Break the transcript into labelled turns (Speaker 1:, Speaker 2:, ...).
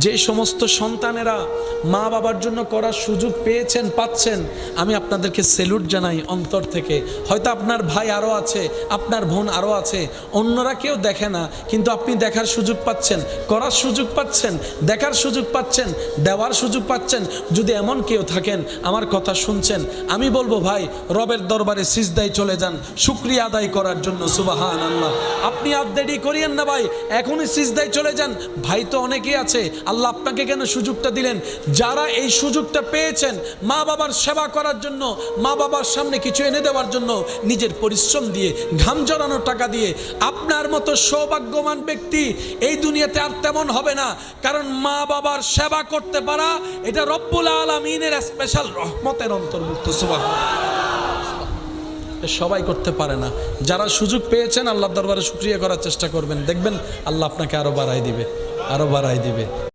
Speaker 1: যে সমস্ত সন্তানেরা মা বাবার জন্য করার সুযোগ পেয়েছেন, পাচ্ছেন, আমি আপনাদেরকে স্যালুট জানাই অন্তর থেকে। হয়তো আপনার ভাই আরও আছে, আপনার বোন আরও আছে, অন্যরা কেউ দেখে না, কিন্তু আপনি দেখার সুযোগ পাচ্ছেন, করার সুযোগ পাচ্ছেন, দেখার সুযোগ পাচ্ছেন, দেওয়ার সুযোগ পাচ্ছেন। যদি এমন কেউ থাকেন আমার কথা শুনছেন, আমি বলবো ভাই রবের দরবারে সিজদায় চলে যান শুকরিয়া আদায় করার জন্য। সুবহানাল্লাহ। আপনি আর দেরি করিয়েন না ভাই, এখনই সিজদায় চলে যান। ভাই তো অনেকেই আছে, আল্লাহ আপনাকে কেন সুযোগটা দিলেন? যারা এই সুযোগটা পেয়েছেন মা বাবার সেবা করার জন্য, মা বাবার সামনে কিছু এনে দেওয়ার জন্য, নিজের পরিশ্রম দিয়ে, ঘাম জড়ানো টাকা দিয়ে, আপনার মতো সৌভাগ্যবান ব্যক্তি এই দুনিয়াতে আর তেমন হবে না। কারণ মা বাবার সেবা করতে পারা এটা রব্বুল আলামিনের স্পেশাল রহমতের অন্তর্ভুক্ত। সুবহানাল্লাহ। সবাই করতে পারে না। যারা সুযোগ পেয়েছেন আল্লাহর দরবারে শুকরিয়া করার চেষ্টা করবেন, দেখবেন আল্লাহ আপনাকে আরো বাড়াই দিবে, আরো বাড়াই দিবে।